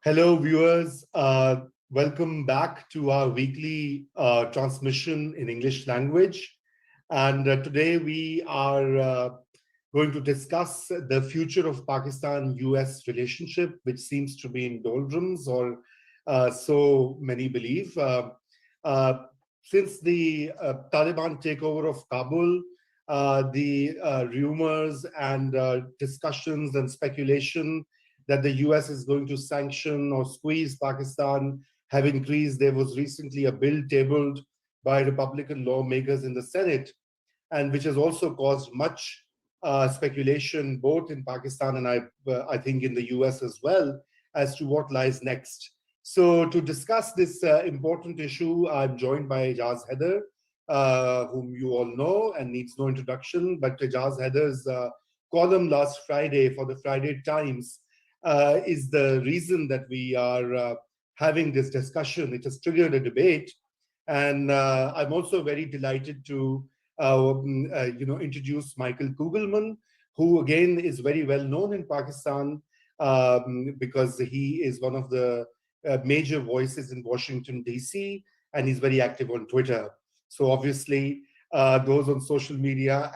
Hello, viewers. Welcome back to our weekly transmission in English language. And today we are going to discuss the future of Pakistan-US relationship, which seems to be in doldrums, or so many believe. Uh, since the Taliban takeover of Kabul, the rumors and discussions and speculation that the US is going to sanction or squeeze Pakistan have increased. There was recently a bill tabled by Republican lawmakers in the Senate, and which has also caused much speculation both in Pakistan and I think in the US as well as to what lies next. So to discuss this important issue, I'm joined by Ejaz Haider, whom you all know and needs no introduction, but Ejaz Haider's column last Friday for the Friday Times is the reason that we are having this discussion. It has triggered a debate, and I'm also very delighted to introduce Micheal Kugelman, who again is very well known in Pakistan because he is one of the major voices in Washington, D.C., and he's very active on Twitter. So obviously, those on social media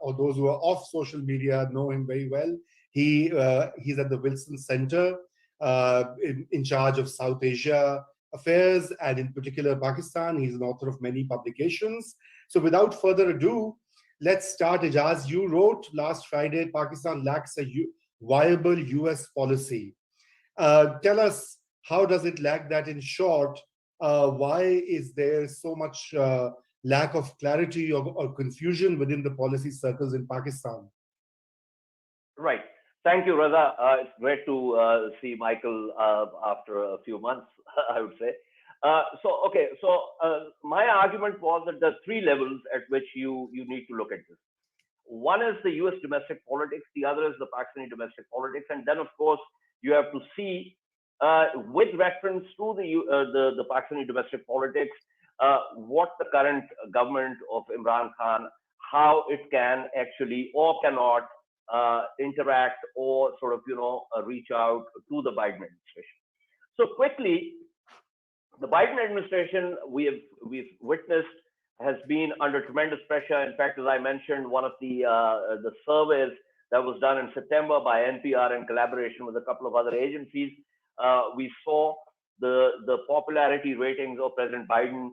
or those who are off social media know him very well. He's at the Wilson Center in charge of South Asia affairs, and in particular Pakistan. He's an author of many publications. So without further ado, let's start. Ejaz, you wrote last Friday, Pakistan lacks a viable US policy. Tell us, how does it lack that? In short, why is there so much lack of clarity or confusion within the policy circles in Pakistan? Right. Thank you, Raza. It's great to see Micheal after a few months, I would say. My argument was that there are three levels at which you need to look at this. One is the US domestic politics, the other is the Pakistani domestic politics, and then, of course, you have to see, with reference to the Pakistani domestic politics, what the current government of Imran Khan, how it can actually or cannot interact or sort of reach out to the Biden administration. So quickly, the Biden administration we've witnessed has been under tremendous pressure. In fact, as I mentioned, one of the surveys that was done in September by NPR in collaboration with a couple of other agencies, we saw the popularity ratings of President Biden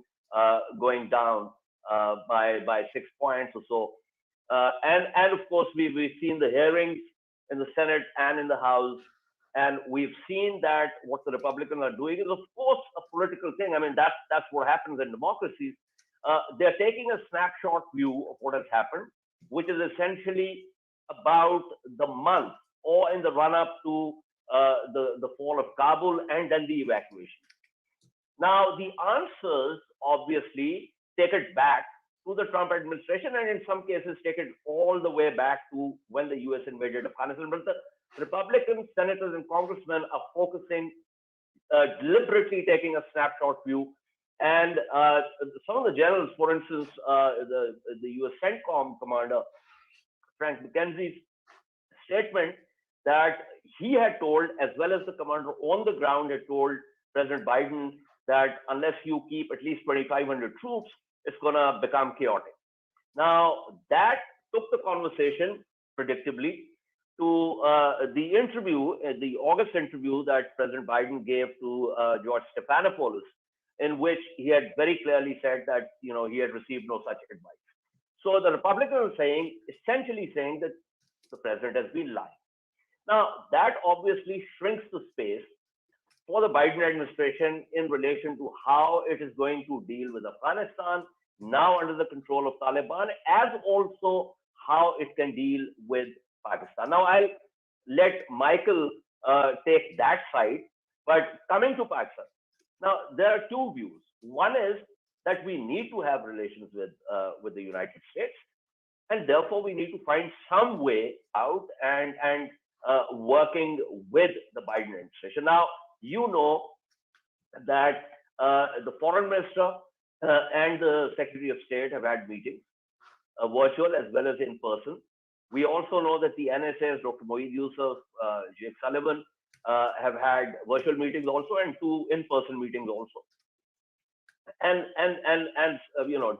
going down by 6 points or so. And of course, we've seen the hearings in the Senate and in the House, and we've seen that what the Republicans are doing is, of course, a political thing. I mean, that's what happens in democracies. They're taking a snapshot view of what has happened, which is essentially about the month or in the run-up to the fall of Kabul and then the evacuation. Now, the answers obviously take it back to the Trump administration, and in some cases take it all the way back to when the US invaded Afghanistan. But the Republican senators and congressmen are focusing, deliberately taking a snapshot view. And some of the generals, for instance, the US CENTCOM commander, Frank McKenzie's statement that he had told, as well as the commander on the ground had told President Biden, that unless you keep at least 2,500 troops, it's going to become chaotic. Now, that took the conversation, predictably, to the interview, the August interview that President Biden gave to George Stephanopoulos, in which he had very clearly said that he had received no such advice. So the Republicans are essentially saying that the president has been lying. Now, that obviously shrinks the space for the Biden administration in relation to how it is going to deal with Afghanistan, now under the control of Taliban, as also how it can deal with Pakistan. Now, I'll let Micheal take that side, but coming to Pakistan. Now, there are two views. One is that we need to have relations with the United States, and therefore we need to find some way out and working with the Biden administration. Now, you know that the foreign minister and the Secretary of State have had meetings, virtual as well as in person. We also know that the NSA's Dr. Moeed Yusuf, Jake Sullivan, have had virtual meetings also and 2 in-person meetings also. And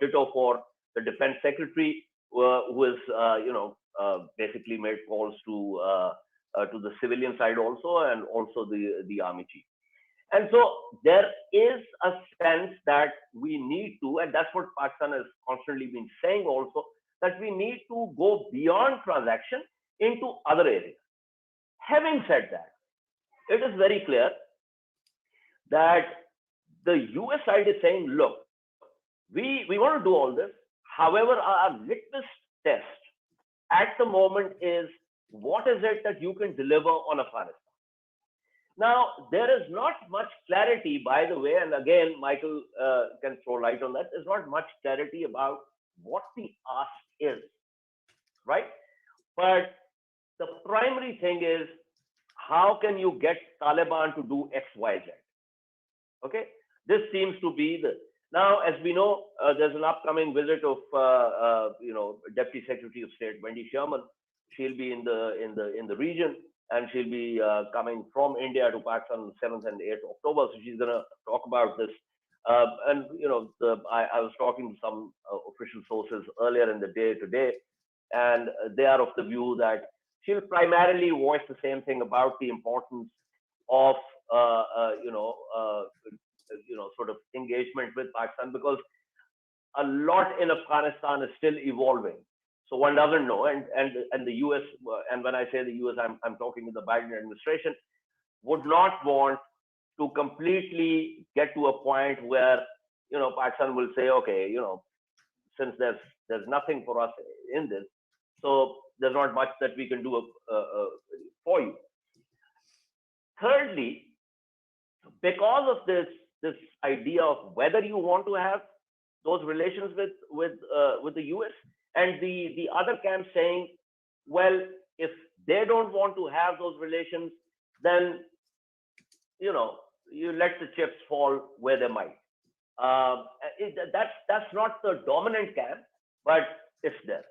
ditto for the defense secretary, who is basically made calls to the civilian side also, and also the army chief. And so there is a sense that we need to, and that's what Pakistan has constantly been saying also, that we need to go beyond transaction into other areas. Having said that, it is very clear that the US side is saying, look, we want to do all this. However, our litmus test at the moment is, what is it that you can deliver on Afghanistan? Now, there is not much clarity, by the way, and again, Micheal can throw light on that. There's not much clarity about what the ask is, right? But the primary thing is, how can you get Taliban to do X, Y, Z? Okay, this seems to be the. Now, as we know, there's an upcoming visit of Deputy Secretary of State Wendy Sherman. She'll be in the region, and she'll be coming from India to Pakistan on the 7th and 8th October. So she's going to talk about this. I was talking to some official sources earlier in the day today, and they are of the view that she'll primarily voice the same thing about the importance of sort of engagement with Pakistan, because a lot in Afghanistan is still evolving. So one doesn't know, and the US, and when I say the US, I'm talking to the Biden administration, would not want to completely get to a point where Pakistan will say, okay, since there's nothing for us in this, so there's not much that we can do for you. Thirdly, because of this idea of whether you want to have those relations with the US, and the other camp saying, well, if they don't want to have those relations, then you let the chips fall where they might. That's not the dominant camp, but it's there.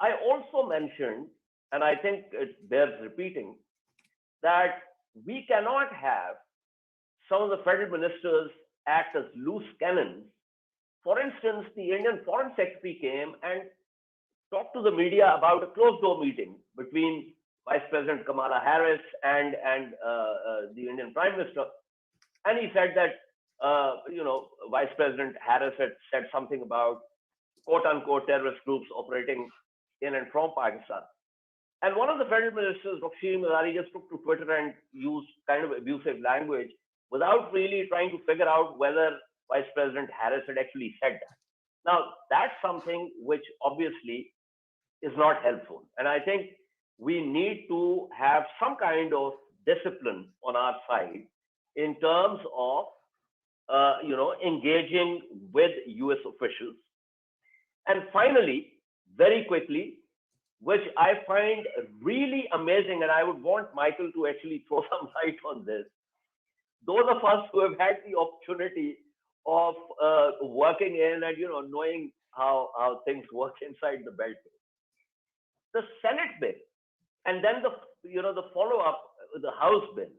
I also mentioned, and I think it bears repeating, that we cannot have some of the federal ministers act as loose cannons. For instance, the Indian Foreign Secretary came and talked to the media about a closed-door meeting between Vice President Kamala Harris and the Indian Prime Minister, and he said that Vice President Harris had said something about quote-unquote terrorist groups operating in and from Pakistan. And one of the federal ministers, Dr. Mazari, just took to Twitter and used kind of abusive language without really trying to figure out whether Vice President Harris had actually said that. Now, that's something which obviously is not helpful. And I think we need to have some kind of discipline on our side in terms of, engaging with US officials. And finally, very quickly, which I find really amazing, and I would want Micheal to actually throw some light on this. Those of us who have had the opportunity of working in and knowing how things work inside the Beltway, the Senate bill, and then the follow-up, the House bill,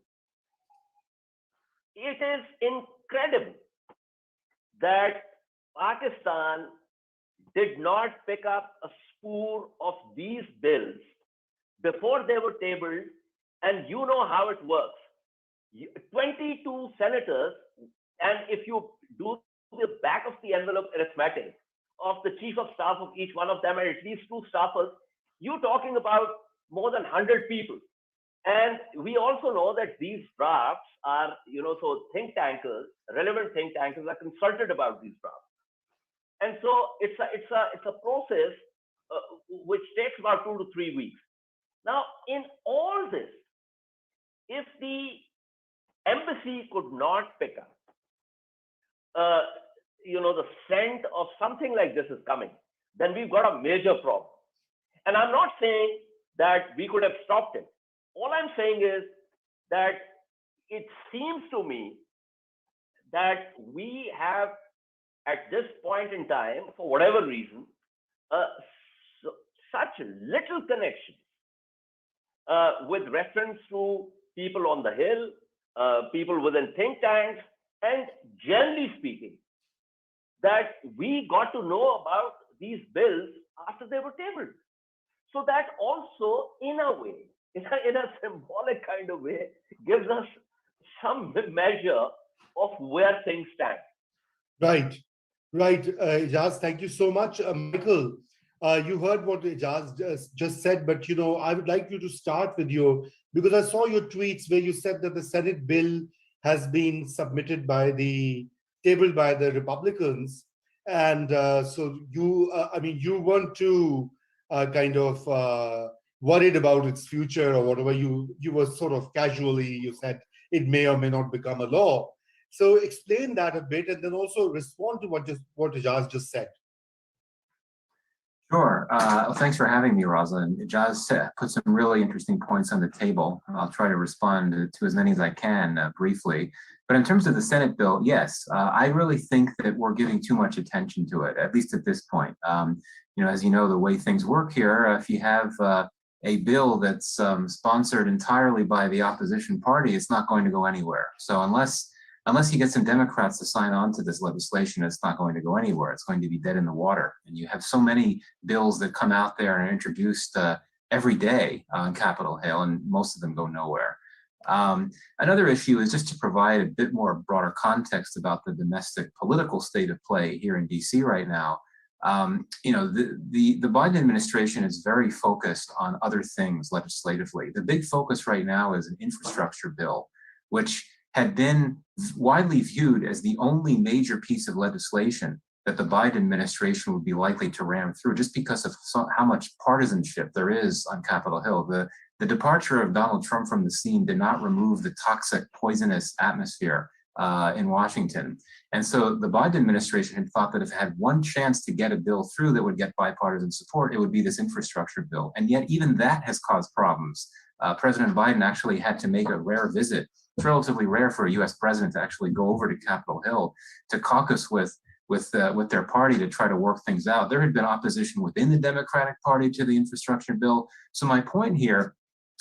it is incredible that Pakistan did not pick up a spoor of these bills before they were tabled, and you know how it works. 22 senators, and if you do the back of the envelope arithmetic of the chief of staff of each one of them and at least 2 staffers, you're talking about more than 100 people. And we also know that these drafts are, so think tankers, relevant think tankers are consulted about these drafts. And so it's a process which takes about 2 to 3 weeks. Now, in all this, if the embassy could not pick up, the scent of something like this is coming, then we've got a major problem. And I'm not saying that we could have stopped it. All I'm saying is that it seems to me that we have, at this point in time, for whatever reason, such little connection with reference to people on the Hill, people within think tanks, and generally speaking, that we got to know about these bills after they were tabled. So that also, in a way, in a symbolic kind of way, gives us some measure of where things stand. Right, right. Ejaz, thank you so much. Michael, you heard what Ejaz just said, but I would like you to start with because I saw your tweets where you said that the Senate bill has been tabled by the Republicans, and so you weren't too kind of worried about its future or whatever. You were sort of casually, you said it may or may not become a law. So explain that a bit, and then also respond to what Ejaz just said. Sure. Well, thanks for having me, Raza. And Ejaz put some really interesting points on the table. I'll try to respond to as many as I can briefly. But in terms of the Senate bill, yes, I really think that we're giving too much attention to it, at least at this point. As you know, the way things work here, if you have a bill that's sponsored entirely by the opposition party, it's not going to go anywhere. So unless you get some Democrats to sign on to this legislation, it's not going to go anywhere. It's going to be dead in the water. And you have so many bills that come out there and are introduced every day on Capitol Hill, and most of them go nowhere. Another issue is just to provide a bit more broader context about the domestic political state of play here in DC right now. The Biden administration is very focused on other things legislatively. The big focus right now is an infrastructure bill, which had been widely viewed as the only major piece of legislation that the Biden administration would be likely to ram through, just because of how much partisanship there is on Capitol Hill. The departure of Donald Trump from the scene did not remove the toxic, poisonous atmosphere in Washington. And so the Biden administration had thought that if it had one chance to get a bill through that would get bipartisan support, it would be this infrastructure bill. And yet even that has caused problems. President Biden actually had to make a rare visit. It's relatively rare for a US president to actually go over to Capitol Hill to caucus with their party to try to work things out. There had been opposition within the Democratic Party to the infrastructure bill. So my point here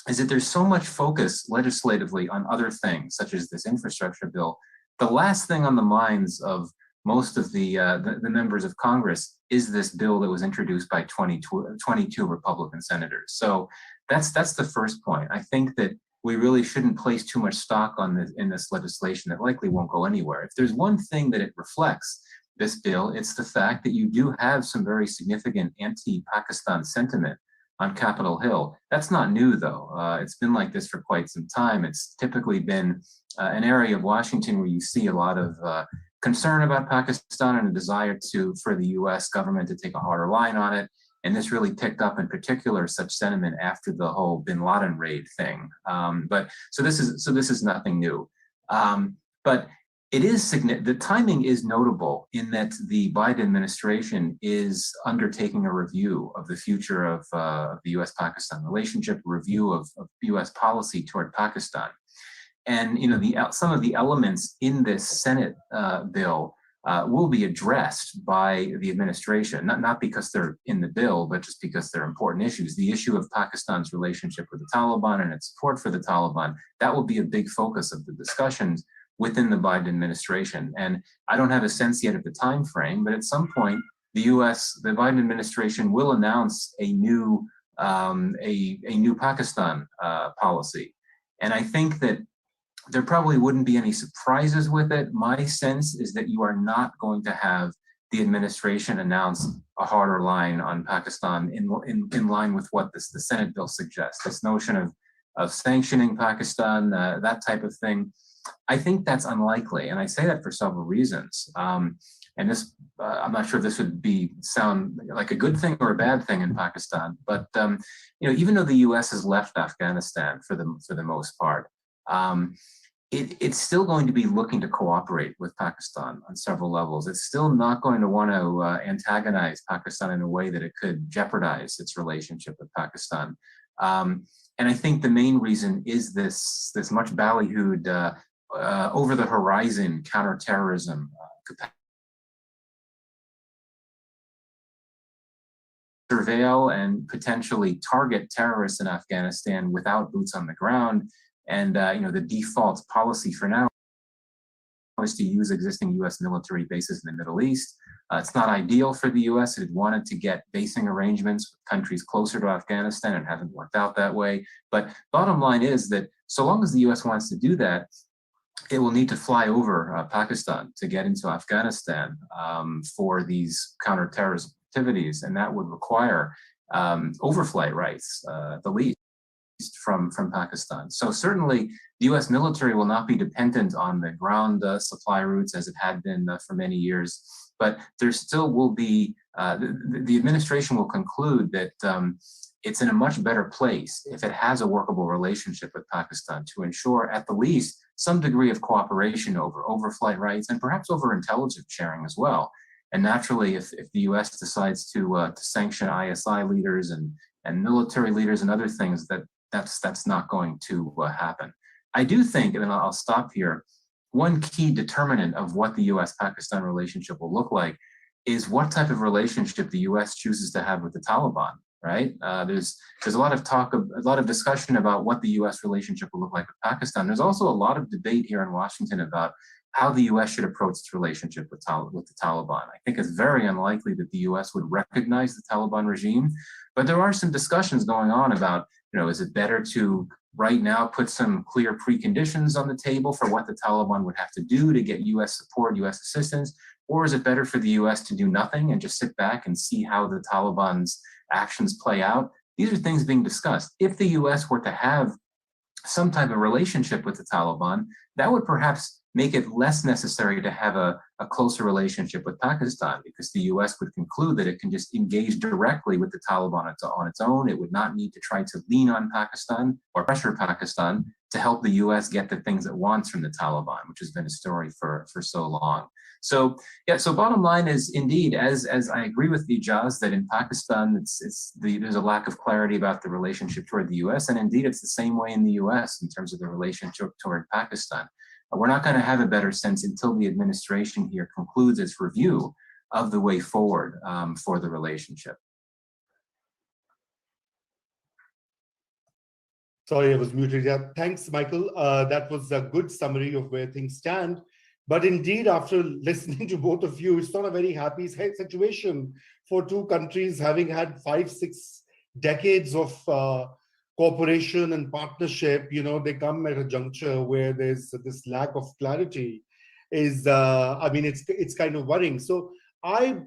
is that there's so much focus legislatively on other things, such as this infrastructure bill. The last thing on the minds of most of the members of Congress is this bill that was introduced by 22 Republican senators. So that's the first point. I think that we really shouldn't place too much stock in this legislation that likely won't go anywhere. If there's one thing that it reflects, this bill, it's the fact that you do have some very significant anti-Pakistan sentiment on Capitol Hill. That's not new, though. It's been like this for quite some time. It's typically been an area of Washington where you see a lot of concern about Pakistan and a desire for the US government to take a harder line on it. And this really picked up in particular such sentiment after the whole bin Laden raid thing. So this is nothing new. But it is the timing is notable in that the Biden administration is undertaking a review of the future of the U.S.-Pakistan relationship, a review of U.S. policy toward Pakistan. And some of the elements in this Senate bill will be addressed by the administration, not because they're in the bill, but just because they're important issues. The issue of Pakistan's relationship with the Taliban and its support for the Taliban, that will be a big focus of the discussions within the Biden administration. And I don't have a sense yet of the time frame, but at some point, the Biden administration will announce a new Pakistan policy. And I think that there probably wouldn't be any surprises with it. My sense is that you are not going to have the administration announce a harder line on Pakistan in line with what the Senate bill suggests. This notion of sanctioning Pakistan, that type of thing. I think that's unlikely, and I say that for several reasons. And this, I'm not sure if this would sound like a good thing or a bad thing in Pakistan, but even though the U.S. has left Afghanistan for the most part, it's still going to be looking to cooperate with Pakistan on several levels. It's still not going to want to antagonize Pakistan in a way that it could jeopardize its relationship with Pakistan. And I think the main reason is this much ballyhooed over-the-horizon counterterrorism capacity. Surveil and potentially target terrorists in Afghanistan without boots on the ground, And the default policy for now is to use existing U.S. military bases in the Middle East. It's not ideal for the U.S. It wanted to get basing arrangements with countries closer to Afghanistan and hasn't worked out that way. But bottom line is that so long as the U.S. wants to do that, it will need to fly over Pakistan to get into Afghanistan for these counterterrorism activities, and that would require overflight rights, at the least, from Pakistan. So certainly the U.S. military will not be dependent on the ground supply routes as it had been for many years, but there still will be, the administration will conclude that it's in a much better place if it has a workable relationship with Pakistan to ensure at the least some degree of cooperation over overflight rights and perhaps over intelligence sharing as well. And naturally, if the U.S. decides to sanction ISI leaders and military leaders and other things, that's not going to happen. I do think, and then I'll stop here, one key determinant of what the U.S.-Pakistan relationship will look like is what type of relationship the U.S. chooses to have with the Taliban, right? There's a lot of talk, a lot of discussion about what the U.S. relationship will look like with Pakistan. There's also a lot of debate here in Washington about how the U.S. should approach its relationship with the Taliban. I think it's very unlikely that the U.S. would recognize the Taliban regime, but there are some discussions going on about, is it better to right now put some clear preconditions on the table for what the Taliban would have to do to get U.S. support, U.S. assistance, or is it better for the U.S. to do nothing and just sit back and see how the Taliban's actions play out? These are things being discussed. If the U.S. were to have some type of relationship with the Taliban, that would perhaps make it less necessary to have a closer relationship with Pakistan, because the U.S. would conclude that it can just engage directly with the Taliban on its own. It would not need to try to lean on Pakistan or pressure Pakistan to help the U.S. get the things it wants from the Taliban, which has been a story for so long. So yeah, so bottom line is indeed, as I agree with Ejaz that in Pakistan, there's a lack of clarity about the relationship toward the U.S. And indeed, it's the same way in the U.S. in terms of the relationship toward Pakistan. We're not going to have a better sense until the administration here concludes its review of the way forward for the relationship. Sorry, I was muted. Yeah, thanks, Michael. That was a good summary of where things stand. But indeed, after listening to both of you, it's not a very happy situation for two countries having had 5-6 decades of cooperation and partnership. They come at a juncture where there's this lack of clarity. It's kind of worrying. So I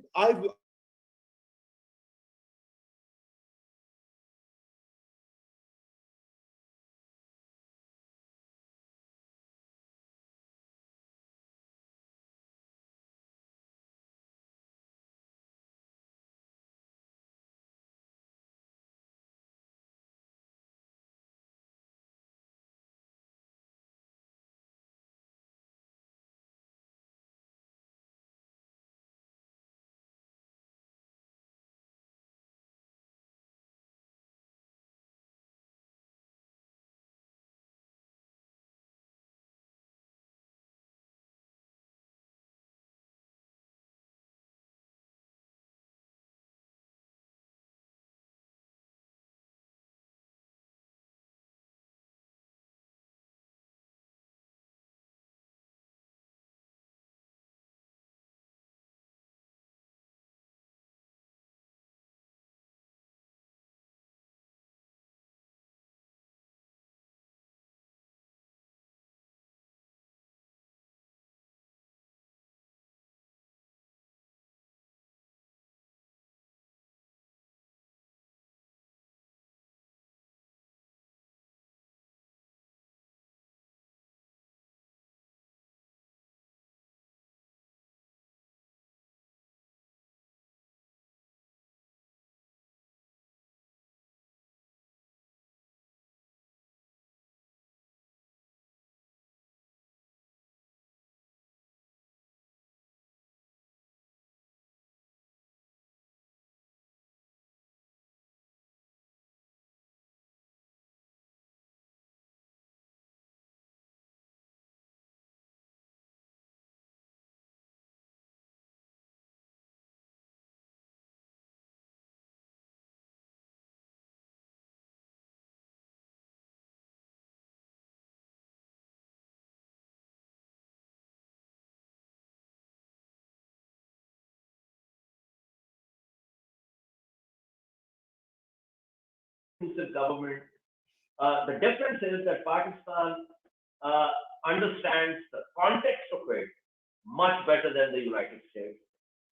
inclusive government. The difference is that Pakistan understands the context of it much better than the United States.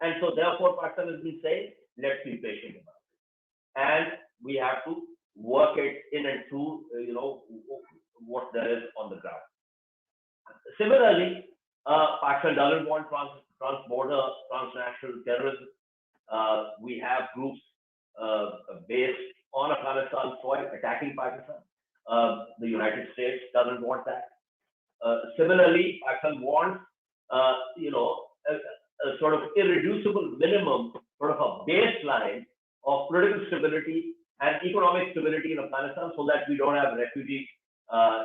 And so therefore, Pakistan has been saying, let's be patient about it. And we have to work it in and through, what there is on the ground. Similarly, Pakistan doesn't want trans-border, transnational terrorism. We have groups based on Afghanistan soil attacking Pakistan. The United States doesn't want that. Similarly, Pakistan wants, a sort of irreducible minimum, sort of a baseline of political stability and economic stability in Afghanistan so that we don't have refugee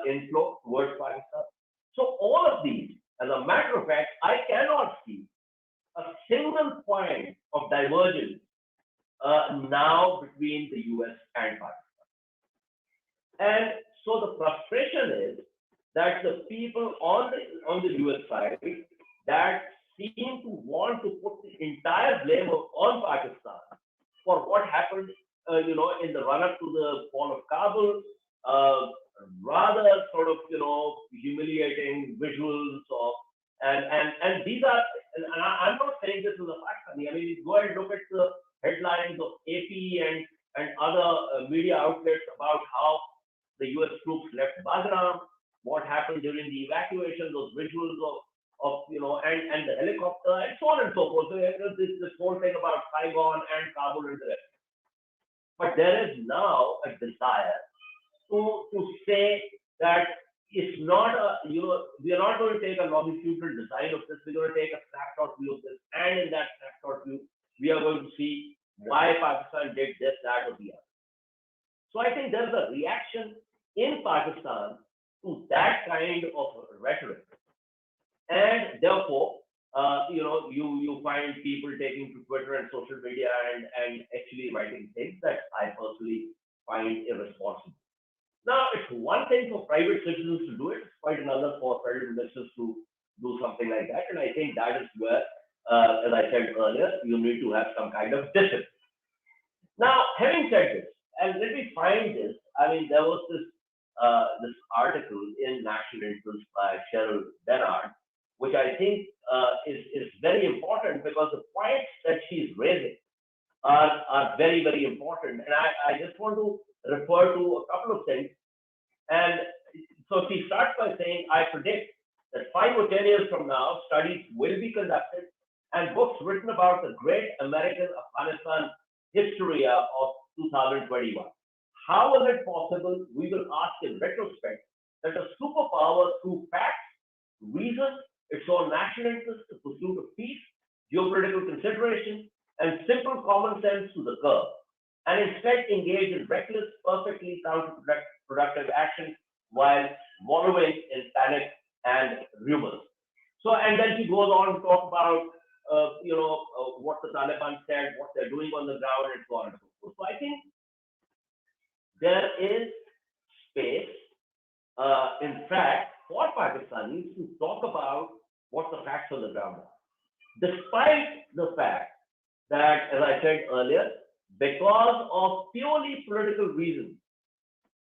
inflow towards Pakistan. So all of these, as a matter of fact, I cannot see a single point of divergence now between the US and Pakistan. And so the frustration is that the people on the US side that seem to want to put the entire blame on Pakistan for what happened, in the run-up to the fall of Kabul, rather sort of, humiliating visuals of, and these are, and I'm not saying this is a fact. I mean, go ahead and look at the headlines of AP and other media outlets about how the US troops left Bagram, what happened during the evacuation, those visuals of and the helicopter, and so on and so forth. So there's this whole thing about Saigon and Kabul and the rest. But there is now a desire to say that it's not we are not going to take a longitudinal design of this. We're going to take a snapshot view of this, and in that snapshot view, we are going to see why Pakistan did this, that, or the other. So I think there's a reaction in Pakistan to that kind of rhetoric, and therefore, you find people taking to Twitter and social media and actually writing things that I personally find irresponsible. Now, it's one thing for private citizens to do it, it's quite another for federal ministers to do something like that. And I think that is where, as I said earlier, you need to have some kind of discipline. Now, having said this, and let me find this, I mean, there was this article in National Interest by Cheryl Bernard, which I think is very important because the points that she's raising are very, very important. And I just want to refer to a couple of things. And so she starts by saying, I predict that 5 or 10 years from now, studies will be conducted and books written about the great American Afghanistan history of 2021. How is it possible, we will ask in retrospect, that a superpower through facts, reason, its own national interest, the pursuit of peace, geopolitical consideration, and simple common sense to the curb, and instead engage in reckless, perfectly counterproductive action while wallowing in panic and rumors. So, and then she goes on to talk about, what the Taliban said, what they're doing on the ground, and so on and so forth. So I think there is space, in fact, for Pakistanis to talk about what the facts on the ground are. Despite the fact that, as I said earlier, because of purely political reasons,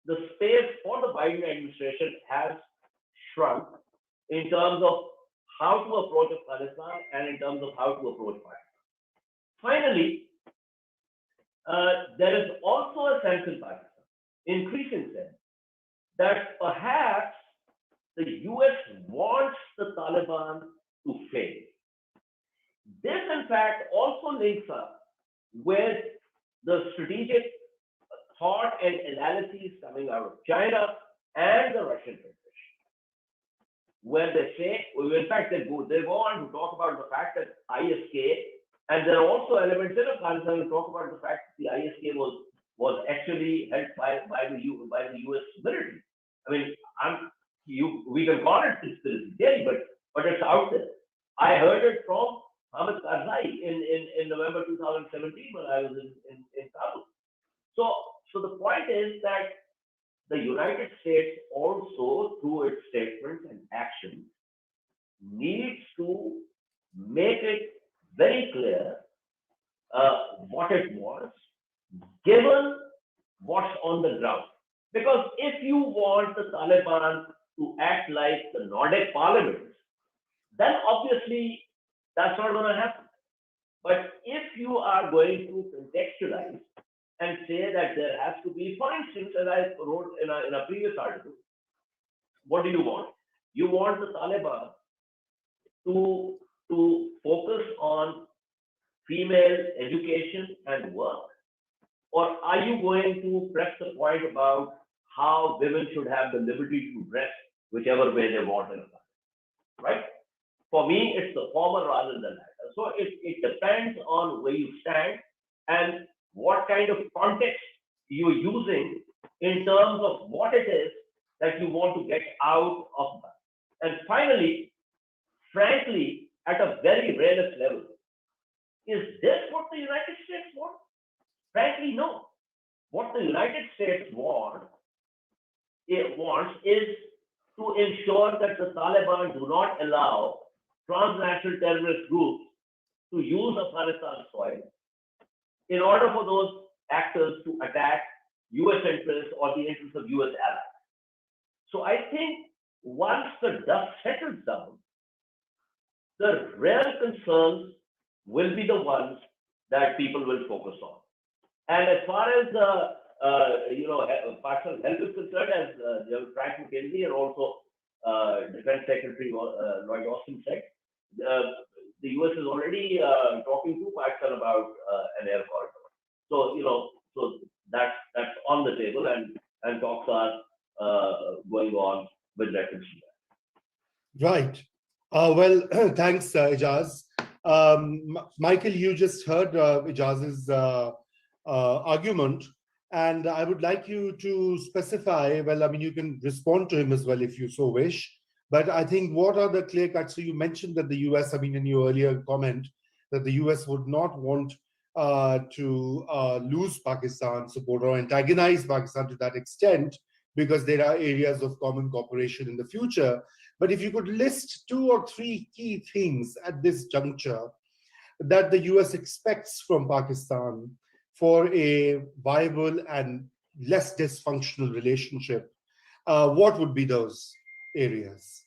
the space for the Biden administration has shrunk in terms of how to approach Afghanistan and in terms of how to approach Pakistan. Finally, there is also a sense in Pakistan, increasing sense, that perhaps the US wants the Taliban to fail. This, in fact, also links up with the strategic thought and analyses coming out of China and the Russian Federation, where they say, well, in fact, they go on to talk about the fact that ISK, and there are also elements in Afghanistan to talk about the fact that the ISK was actually held by the US military. I mean, we can call it conspiracy theory, but it's out there. I heard it from Hamid Karzai in November 2017 when I was in Kabul. So the point is that the United States also, through its statements and actions, needs to make it very clear what it wants, given what's on the ground. Because if you want the Taliban to act like the Nordic parliaments, then obviously that's not going to happen. But if you are going to contextualize and say that there has to be, for instance, as I wrote in a previous article, what do you want? You want the Taliban to focus on female education and work? Or are you going to press the point about how women should have the liberty to dress whichever way they want in a country, right? For me, it's the former rather than the latter. So it depends on where you stand and what kind of context you're using in terms of what it is that you want to get out of that. And finally, frankly, at a very realist level, is this what the United States want? Frankly, no. What the United States wants is to ensure that the Taliban do not allow transnational terrorist groups to use Afghanistan soil in order for those actors to attack US interests or the interests of US allies. So I think once the dust settles down, the real concerns will be the ones that people will focus on. And as far as Pakistan's health is concerned, as Frank McKenzie and also Defense Secretary Lloyd Austin said, the US is already talking to Pakistan about an air corridor. So so that's on the table, and talks are going on with reference to that. Right. Well, thanks, Ejaz. Micheal, you just heard Ejaz's argument, and I would like you to specify, well, I mean, you can respond to him as well if you so wish, but I think what are the clear cuts? So you mentioned that the US, I mean, in your earlier comment, that the US would not want to lose Pakistan support or antagonize Pakistan to that extent, because there are areas of common cooperation in the future. But if you could list 2 or 3 key things at this juncture that the US expects from Pakistan for a viable and less dysfunctional relationship, what would be those areas?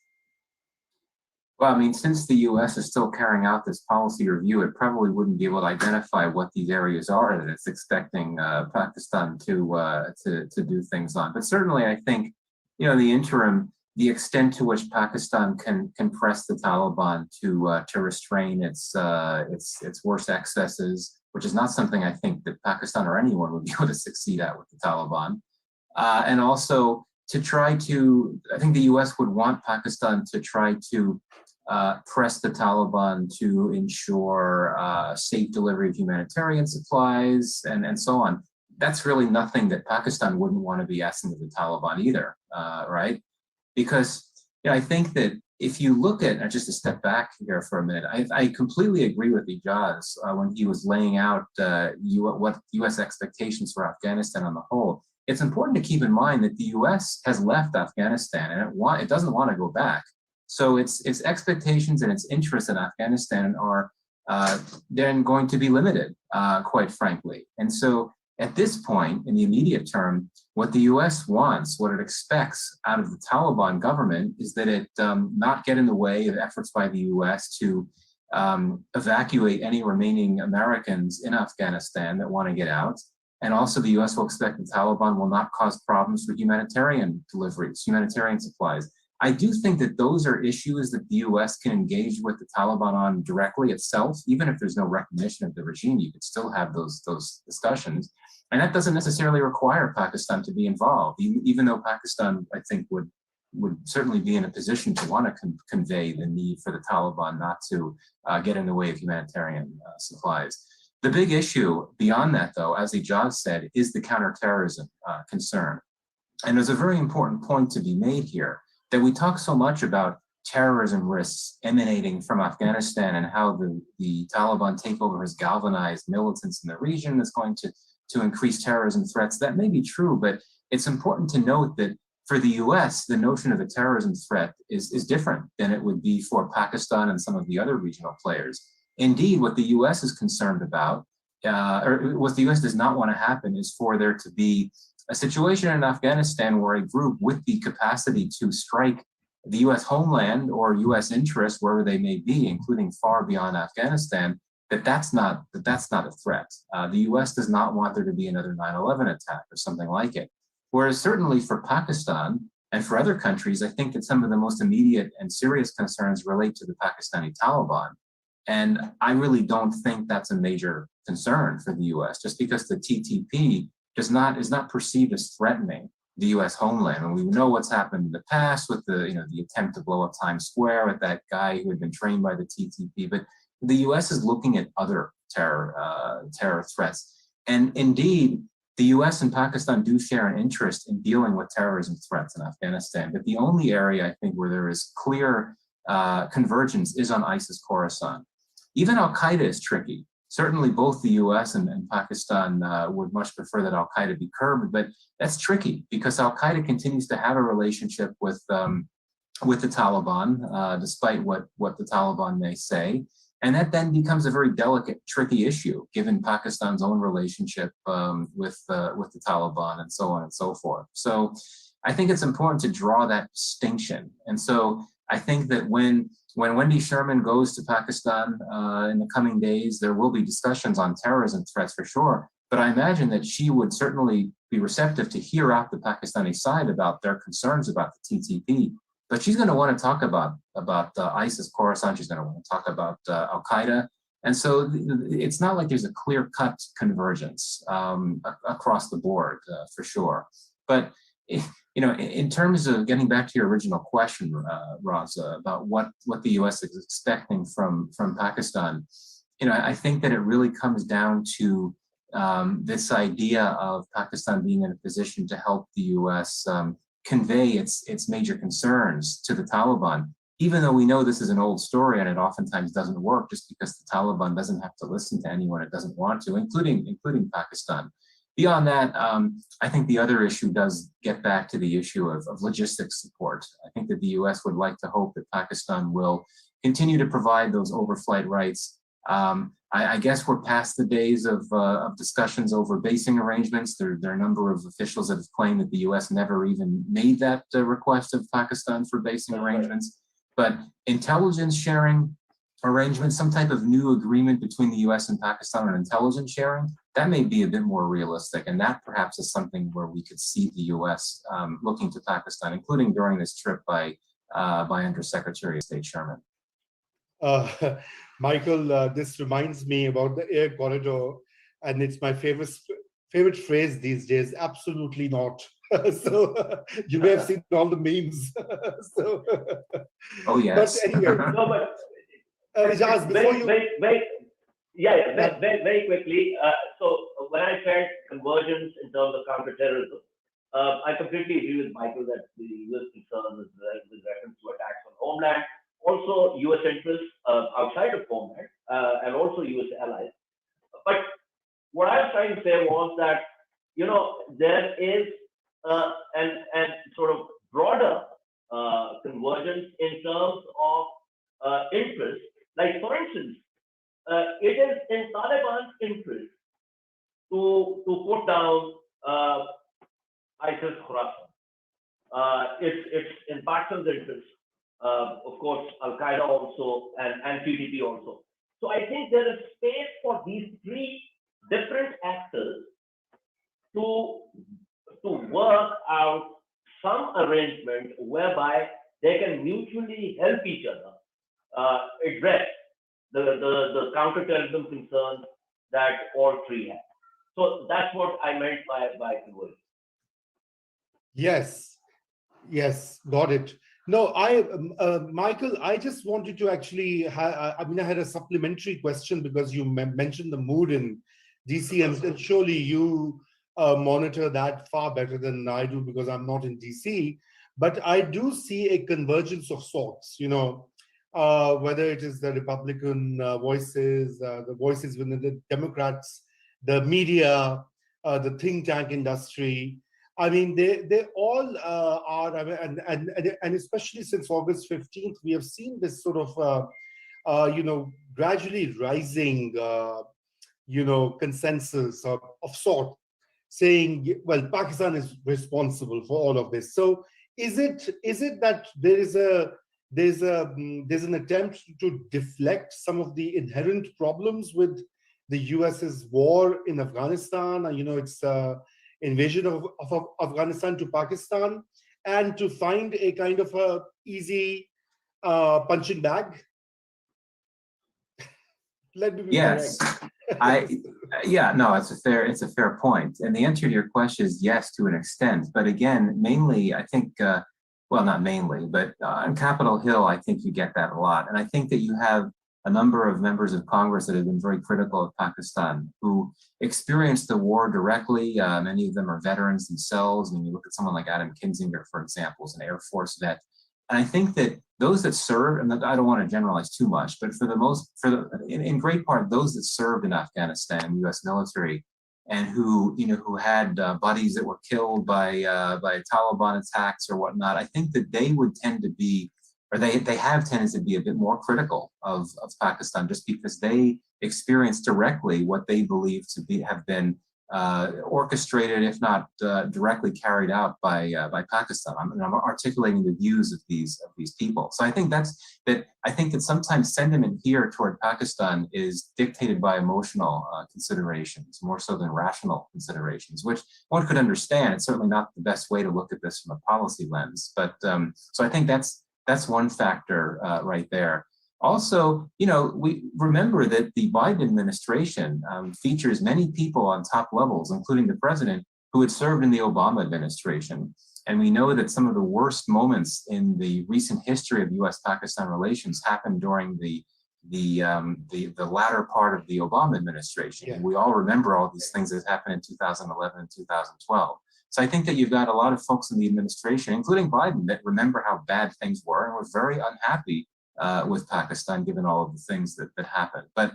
Well, I mean, since the US is still carrying out this policy review, it probably wouldn't be able to identify what these areas are that it's expecting Pakistan to do things on. But certainly, I think, in the interim, the extent to which Pakistan can press the Taliban to restrain its worst excesses, which is not something I think that Pakistan or anyone would be able to succeed at with the Taliban, and also to try to, I think the US would want Pakistan to try to press the Taliban to ensure safe delivery of humanitarian supplies and so on. That's really nothing that Pakistan wouldn't want to be asking of the Taliban either, right? Because I think that if you look at, just to step back here for a minute, I completely agree with Ejaz when he was laying out what US expectations for Afghanistan on the whole. It's important to keep in mind that the US has left Afghanistan and it doesn't want to go back. So its expectations and its interests in Afghanistan are then going to be limited, quite frankly. And so at this point, in the immediate term, what the US wants, what it expects out of the Taliban government is that it not get in the way of efforts by the US to evacuate any remaining Americans in Afghanistan that want to get out. And also the US will expect the Taliban will not cause problems with humanitarian deliveries, humanitarian supplies. I do think that those are issues that the US can engage with the Taliban on directly itself. Even if there's no recognition of the regime, you could still have those discussions. And that doesn't necessarily require Pakistan to be involved, even though Pakistan, I think, would certainly be in a position to want to convey the need for the Taliban not to get in the way of humanitarian supplies. The big issue beyond that, though, as Ejaz said, is the counterterrorism concern. And there's a very important point to be made here, that we talk so much about terrorism risks emanating from Afghanistan and how the Taliban takeover has galvanized militants in the region that's going to increase terrorism threats. That may be true, but it's important to note that for the US, the notion of a terrorism threat is different than it would be for Pakistan and some of the other regional players. Indeed, what the US is concerned about or what the US does not want to happen is for there to be a situation in Afghanistan where a group with the capacity to strike the US homeland or US interests, wherever they may be, including far beyond Afghanistan, that's not a threat. The US does not want there to be another 9/11 attack or something like it. Whereas certainly for Pakistan and for other countries, I think that some of the most immediate and serious concerns relate to the Pakistani Taliban. And I really don't think that's a major concern for the US, just because the TTP is not perceived as threatening the US homeland. And we know what's happened in the past with the attempt to blow up Times Square with that guy who had been trained by the TTP. But the US is looking at other terror threats. And indeed, the US and Pakistan do share an interest in dealing with terrorism threats in Afghanistan. But the only area I think where there is clear convergence is on ISIS Khorasan. Even Al-Qaeda is tricky. Certainly both the US and Pakistan would much prefer that Al-Qaeda be curbed, but that's tricky because Al-Qaeda continues to have a relationship with the Taliban, despite what the Taliban may say. And that then becomes a very delicate, tricky issue, given Pakistan's own relationship with the Taliban and so on and so forth. So I think it's important to draw that distinction. And so I think that when Wendy Sherman goes to Pakistan in the coming days, there will be discussions on terrorism threats for sure. But I imagine that she would certainly be receptive to hear out the Pakistani side about their concerns about the TTP. But she's going to want to talk about ISIS Khorasan. She's going to want to talk about Al-Qaeda. And so it's not like there's a clear-cut convergence across the board for sure. But in terms of getting back to your original question, Raza, about what the U.S. is expecting from Pakistan, I think that it really comes down to this idea of Pakistan being in a position to help the U.S. Convey its major concerns to the Taliban, even though we know this is an old story and it oftentimes doesn't work just because the Taliban doesn't have to listen to anyone it doesn't want to, including Pakistan. Beyond that, I think the other issue does get back to the issue of logistics support. I think that the US would like to hope that Pakistan will continue to provide those overflight rights. I guess we're past the days of discussions over basing arrangements. There are a number of officials that have claimed that the US never even made that request of Pakistan for basing arrangements. But intelligence sharing arrangements, some type of new agreement between the US and Pakistan on intelligence sharing, that may be a bit more realistic. And that perhaps is something where we could see the US looking to Pakistan, including during this trip by Undersecretary of State Sherman. Micheal, this reminds me about the air corridor, and it's my favorite phrase these days, absolutely not. So you may have seen all the memes. So, oh, yes. But anyway, Ejaz, before you... Very quickly. So when I said convergence in terms of counterterrorism, I completely agree with Micheal that the US concern is with reference to attacks on homeland, also US interests outside of homeland, and also US allies. But what I was trying to say was that, there is an sort of broader convergence in terms of interest. Like, for instance, it is in Taliban's interest to put down ISIS Khorasan. It's in Pakistan's interest, of course, Al-Qaeda also, and TTP also. So I think there is space for these three different actors to work out some arrangement whereby they can mutually help each other address the counterterrorism concerns that all three have. So that's what I meant by convergence. Yes, got it. No, Micheal, I just wanted to actually, I had a supplementary question because you mentioned the mood in DC, and surely you monitor that far better than I do because I'm not in DC. But I do see a convergence of sorts, whether it is the Republican voices, the voices within the Democrats, the media, the think tank industry. I mean, they all are, and especially since August 15th, we have seen this sort of, gradually rising consensus of sort, saying, well, Pakistan is responsible for all of this. So is it that there's an attempt to deflect some of the inherent problems with the US's war in Afghanistan, its invasion of Afghanistan to Pakistan, and to find a kind of a easy punching bag? Let me be Yes, correct. no, it's a fair point. And the answer to your question is yes, to an extent. But again, mainly, I think, well, not mainly, but on Capitol Hill, I think you get that a lot. And I think that you have a number of members of Congress that have been very critical of Pakistan, who experienced the war directly. Many of them are veterans themselves. When you look at someone like Adam Kinzinger, for example, is an Air Force vet. And I think that those that serve, and I don't want to generalize too much, but in great part, those that served in Afghanistan, U.S. military, and who had buddies that were killed by Taliban attacks or whatnot, I think that they would tend to be, or they have tended to be a bit more critical of Pakistan, just because they experienced directly what they believe to have been orchestrated, if not directly carried out by Pakistan. I'm articulating the views of these people. So I think I think that sometimes sentiment here toward Pakistan is dictated by emotional considerations, more so than rational considerations, which one could understand. It's certainly not the best way to look at this from a policy lens. But so I think that's one factor right there. Also, we remember that the Biden administration features many people on top levels, including the president, who had served in the Obama administration. And we know that some of the worst moments in the recent history of U.S.-Pakistan relations happened during the latter part of the Obama administration. Yeah. And we all remember all these things that happened in 2011 and 2012. So I think that you've got a lot of folks in the administration, including Biden, that remember how bad things were and were very unhappy with Pakistan, given all of the things that happened. But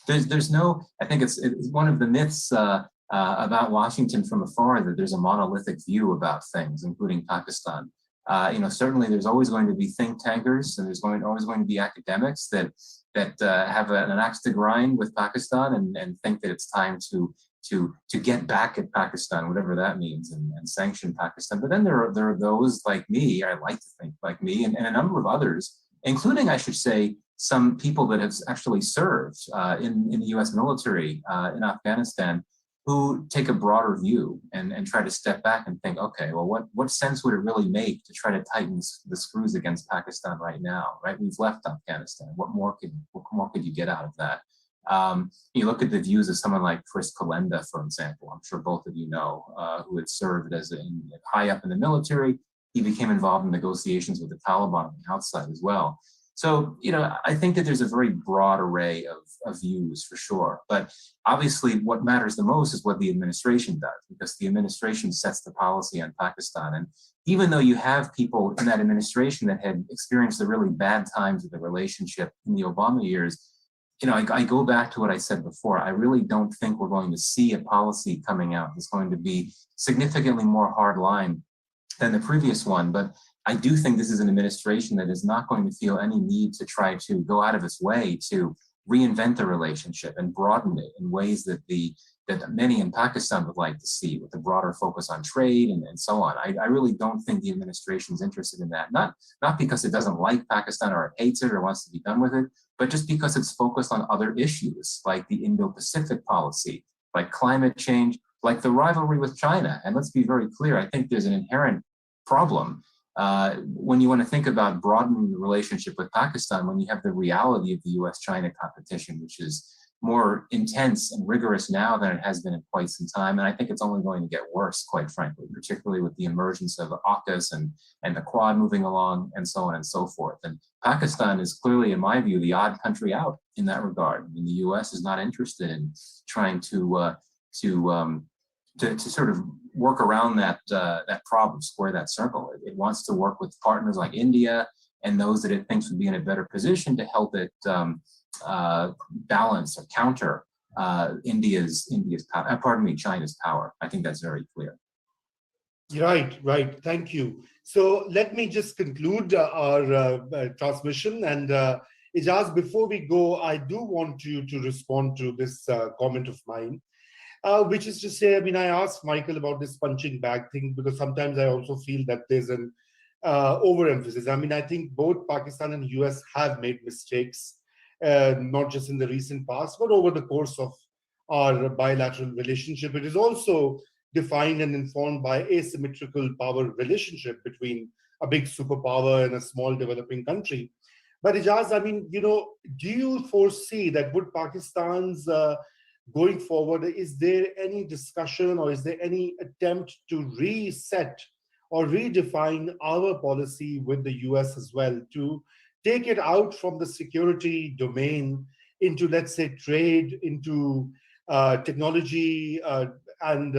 there's no, I think it's one of the myths about Washington from afar, that there's a monolithic view about things, including Pakistan. Certainly there's always going to be think tankers, and there's always going to be academics that have an axe to grind with Pakistan and think that it's time to get back at Pakistan, whatever that means, and sanction Pakistan. But then there are those like me, I like to think like me, and a number of others, including, I should say, some people that have actually served in the U.S. military in Afghanistan, who take a broader view and try to step back and think, okay, well, what sense would it really make to try to tighten the screws against Pakistan right now, right? We've left Afghanistan. What more could you get out of that? You look at the views of someone like Chris Kalenda, for example. I'm sure both of you know, who had served as high up in the military. He became involved in negotiations with the Taliban on the outside as well. So, I think that there's a very broad array of views for sure. But obviously what matters the most is what the administration does, because the administration sets the policy on Pakistan. And even though you have people in that administration that had experienced the really bad times of the relationship in the Obama years, I go back to what I said before. I really don't think we're going to see a policy coming out that's going to be significantly more hardline than the previous one. But I do think this is an administration that is not going to feel any need to try to go out of its way to reinvent the relationship and broaden it in ways that many in Pakistan would like to see, with a broader focus on trade and so on. I really don't think the administration is interested in that, not because it doesn't like Pakistan or it hates it or wants to be done with it, but just because it's focused on other issues like the Indo-Pacific policy, like climate change, like the rivalry with China. And let's be very clear, I think there's an inherent problem when you want to think about broadening the relationship with Pakistan, when you have the reality of the US-China competition, which is more intense and rigorous now than it has been in quite some time. And I think it's only going to get worse, quite frankly, particularly with the emergence of AUKUS and the Quad moving along and so on and so forth. And Pakistan is clearly, in my view, the odd country out in that regard. I mean, the US is not interested in trying to sort of work around that problem, square that circle. It wants to work with partners like India and those that it thinks would be in a better position to help it balance or counter China's power. I think that's very clear. Right. Thank you. So let me just conclude our transmission, and Ejaz, before we go, I do want you to respond to this comment of mine, which is to say, I mean, I asked Micheal about this punching bag thing because sometimes I also feel that there's an overemphasis. I mean, I think both Pakistan and US have made mistakes, not just in the recent past, but over the course of our bilateral relationship. It is also defined and informed by asymmetrical power relationship between a big superpower and a small developing country. But Ijaz, I mean, do you foresee that would Pakistan's going forward, is there any discussion or is there any attempt to reset or redefine our policy with the US as well to take it out from the security domain into, let's say, trade, into technology and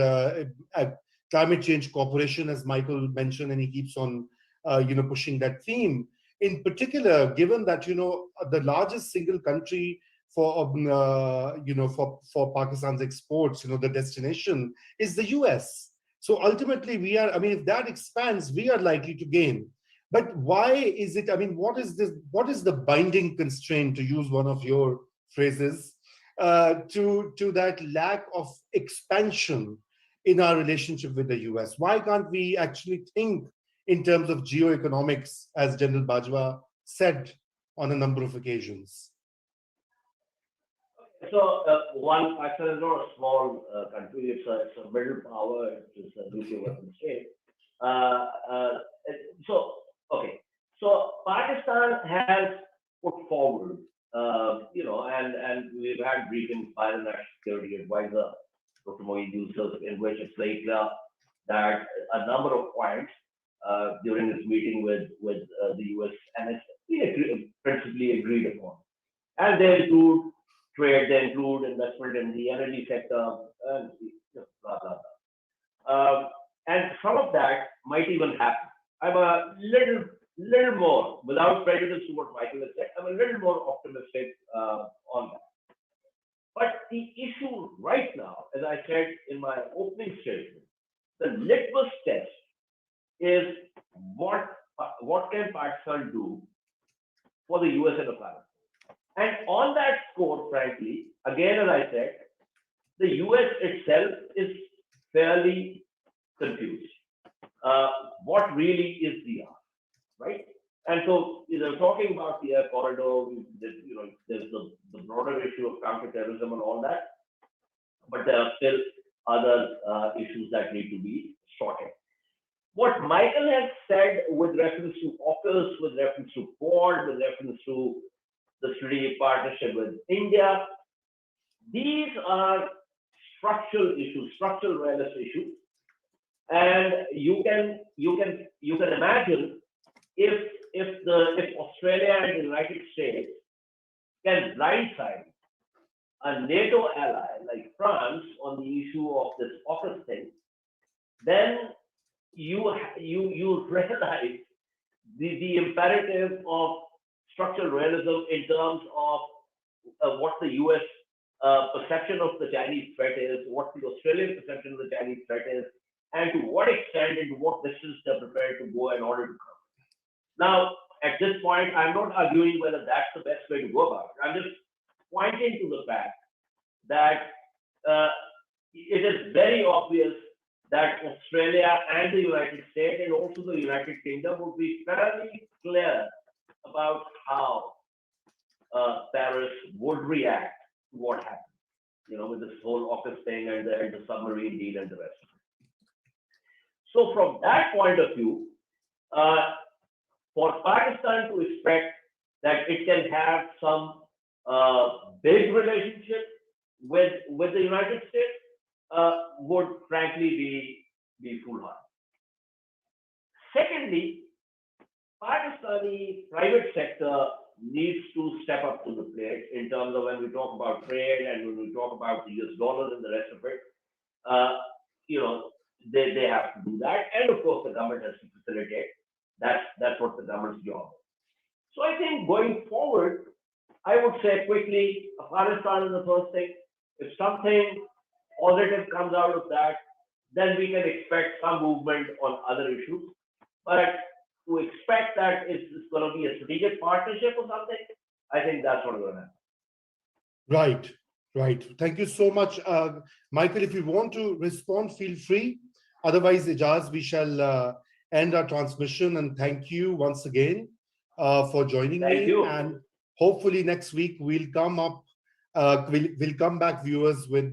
climate change cooperation, as Micheal mentioned, and he keeps on, pushing that theme. In particular, given that the largest single country for for Pakistan's exports, the destination is the US. So ultimately, we are. I mean, if that expands, we are likely to gain. But why is it? I mean, what is this? What is the binding constraint, to use one of your phrases, to that lack of expansion in our relationship with the US? Why can't we actually think in terms of geoeconomics, as General Bajwa said on a number of occasions? So one, Pakistan is not a small country. It's a middle power. It's a nuclear weapon state. Okay. So Pakistan has put forward, and we've had briefings by the National Security Advisor, Dr. Moeed Yusuf, in which it's very clear that a number of points during this meeting with the US, and it's principally agreed upon. And they include trade, they include investment in the energy sector, and blah, blah, blah. And some of that might even happen. I'm a little more, without prejudice to what Micheal has said, I'm a little more optimistic on that. But the issue right now, as I said in my opening statement, the litmus test is what can Pakistan do for the US and the planet. And on that score, frankly, again, as I said, the US itself is fairly confused. What really is the ask, right? And so, talking about the air corridor, there's the broader issue of counterterrorism and all that, but there are still other issues that need to be sorted. What Micheal has said with reference to AUKUS, with reference to Quad, with reference to the strategic partnership with India, these are structural issues, structural realist issues, and you can imagine if Australia and the United States can blindside a NATO ally like France on the issue of this AUKUS thing, then you realize the imperative of structural realism in terms of what the US perception of the Chinese threat is, what the Australian perception of the Chinese threat is, and to what extent and to what distance they're prepared to go in order to come. Now, at this point, I'm not arguing whether that's the best way to go about it. I'm just pointing to the fact that it is very obvious that Australia and the United States and also the United Kingdom would be fairly clear about how Paris would react to what happened, with this whole AUKUS thing and the submarine deal and the rest. So from that point of view, for Pakistan to expect that it can have some big relationship with the United States would frankly be foolhardy. Secondly, Pakistani private sector needs to step up to the plate in terms of when we talk about trade and when we talk about the US dollar and the rest of it. They have to do that, and of course the government has to facilitate. That's what the government's job is. So I think going forward, I would say quickly, Afghanistan is the first thing. If something positive comes out of that, then we can expect some movement on other issues. But to expect that it's going to be a strategic partnership or something, I think that's what will happen. Right, right. Thank you so much. Michael, if you want to respond, feel free. Otherwise, Ejaz, we shall end our transmission, and thank you once again for joining Thank me. you. And hopefully next week we'll come back, viewers, with